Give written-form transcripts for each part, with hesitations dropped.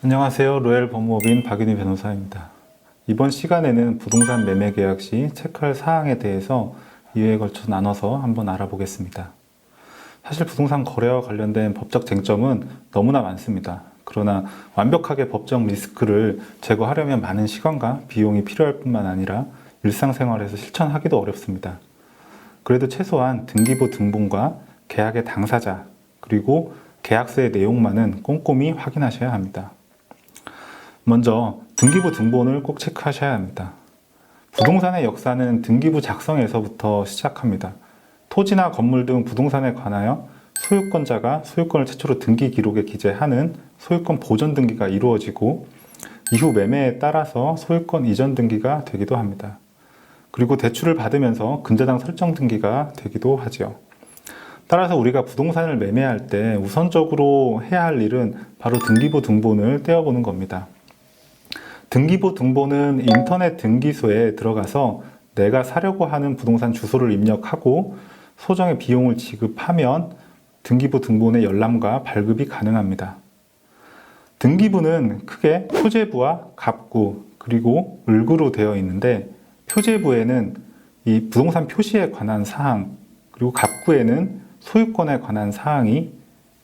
안녕하세요. 로얄 법무법인 박윤희 변호사입니다. 이번 시간에는 부동산 매매 계약 시 체크할 사항에 대해서 2회에 걸쳐 나눠서 한번 알아보겠습니다. 사실 부동산 거래와 관련된 법적 쟁점은 너무나 많습니다. 그러나 완벽하게 법적 리스크를 제거하려면 많은 시간과 비용이 필요할 뿐만 아니라 일상생활에서 실천하기도 어렵습니다. 그래도 최소한 등기부 등본과 계약의 당사자, 그리고 계약서의 내용만은 꼼꼼히 확인하셔야 합니다. 먼저 등기부 등본을 꼭 체크하셔야 합니다. 부동산의 역사는 등기부 작성에서부터 시작합니다. 토지나 건물 등 부동산에 관하여 소유권자가 소유권을 최초로 등기 기록에 기재하는 소유권 보전 등기가 이루어지고 이후 매매에 따라서 소유권 이전 등기가 되기도 합니다. 그리고 대출을 받으면서 근저당 설정 등기가 되기도 하지요. 따라서 우리가 부동산을 매매할 때 우선적으로 해야 할 일은 바로 등기부 등본을 떼어보는 겁니다. 등기부 등본은 인터넷 등기소에 들어가서 내가 사려고 하는 부동산 주소를 입력하고 소정의 비용을 지급하면 등기부 등본의 열람과 발급이 가능합니다. 등기부는 크게 표제부와 갑구 그리고 을구로 되어 있는데, 표제부에는 이 부동산 표시에 관한 사항, 그리고 갑구에는 소유권에 관한 사항이,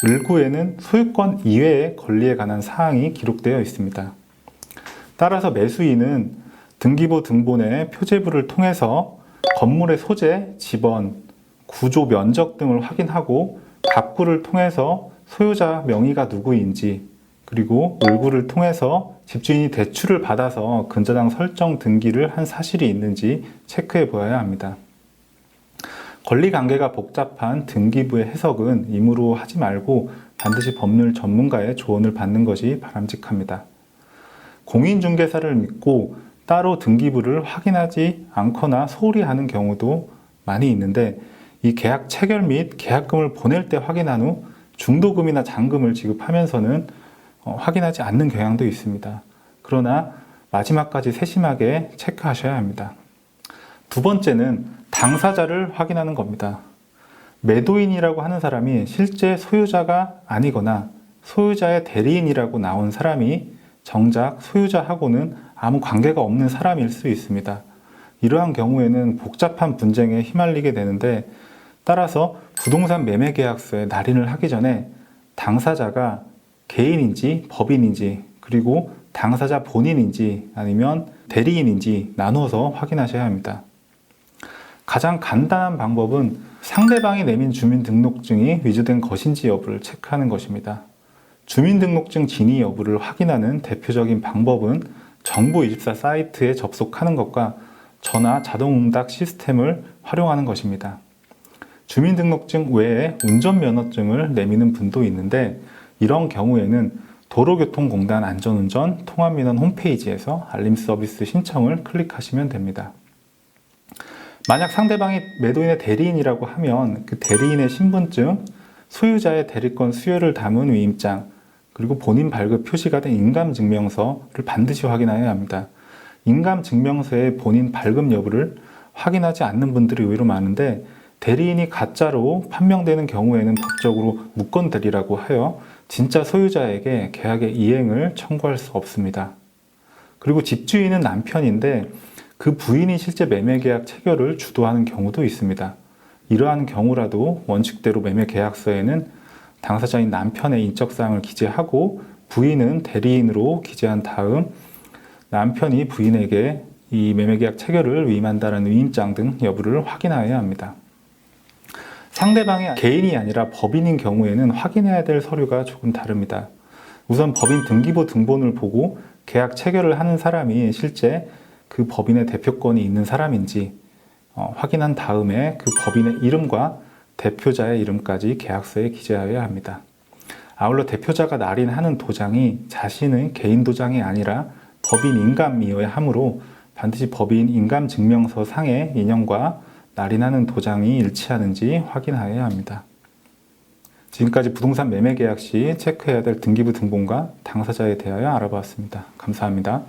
을구에는 소유권 이외의 권리에 관한 사항이 기록되어 있습니다. 따라서 매수인은 등기부 등본의 표제부를 통해서 건물의 소재, 지번, 구조, 면적 등을 확인하고 갑구를 통해서 소유자 명의가 누구인지, 그리고 을구를 통해서 집주인이 대출을 받아서 근저당 설정 등기를 한 사실이 있는지 체크해 보아야 합니다. 권리관계가 복잡한 등기부의 해석은 임의로 하지 말고 반드시 법률 전문가의 조언을 받는 것이 바람직합니다. 공인중개사를 믿고 따로 등기부를 확인하지 않거나 소홀히 하는 경우도 많이 있는데, 이 계약 체결 및 계약금을 보낼 때 확인한 후 중도금이나 잔금을 지급하면서는 확인하지 않는 경향도 있습니다. 그러나 마지막까지 세심하게 체크하셔야 합니다. 두 번째는 당사자를 확인하는 겁니다. 매도인이라고 하는 사람이 실제 소유자가 아니거나 소유자의 대리인이라고 나온 사람이 정작 소유자하고는 아무 관계가 없는 사람일 수 있습니다. 이러한 경우에는 복잡한 분쟁에 휘말리게 되는데, 따라서 부동산 매매 계약서에 날인을 하기 전에 당사자가 개인인지 법인인지, 그리고 당사자 본인인지 아니면 대리인인지 나누어서 확인하셔야 합니다. 가장 간단한 방법은 상대방이 내민 주민등록증이 위조된 것인지 여부를 체크하는 것입니다. 주민등록증 진위 여부를 확인하는 대표적인 방법은 정부24 사이트에 접속하는 것과 전화 자동응답 시스템을 활용하는 것입니다. 주민등록증 외에 운전면허증을 내미는 분도 있는데, 이런 경우에는 도로교통공단 안전운전 통합민원 홈페이지에서 알림 서비스 신청을 클릭하시면 됩니다. 만약 상대방이 매도인의 대리인이라고 하면 그 대리인의 신분증, 소유자의 대리권 수여를 담은 위임장, 그리고 본인 발급 표시가 된 인감증명서를 반드시 확인해야 합니다. 인감증명서의 본인 발급 여부를 확인하지 않는 분들이 의외로 많은데, 대리인이 가짜로 판명되는 경우에는 법적으로 무건대리라고 하여 진짜 소유자에게 계약의 이행을 청구할 수 없습니다. 그리고 집주인은 남편인데 그 부인이 실제 매매계약 체결을 주도하는 경우도 있습니다. 이러한 경우라도 원칙대로 매매계약서에는 당사자인 남편의 인적사항을 기재하고 부인은 대리인으로 기재한 다음 남편이 부인에게 이 매매계약 체결을 위임한다는 위임장 등 여부를 확인하여야 합니다. 상대방이 개인이 아니라 법인인 경우에는 확인해야 될 서류가 조금 다릅니다. 우선 법인 등기부 등본을 보고 계약 체결을 하는 사람이 실제 그 법인의 대표권이 있는 사람인지 확인한 다음에 그 법인의 이름과 대표자의 이름까지 계약서에 기재하여야 합니다. 아울러 대표자가 날인하는 도장이 자신의 개인 도장이 아니라 법인 인감이어야 하므로 반드시 법인 인감증명서 상의 인형과 날인하는 도장이 일치하는지 확인하여야 합니다. 지금까지 부동산 매매 계약 시 체크해야 될 등기부 등본과 당사자에 대하여 알아보았습니다. 감사합니다.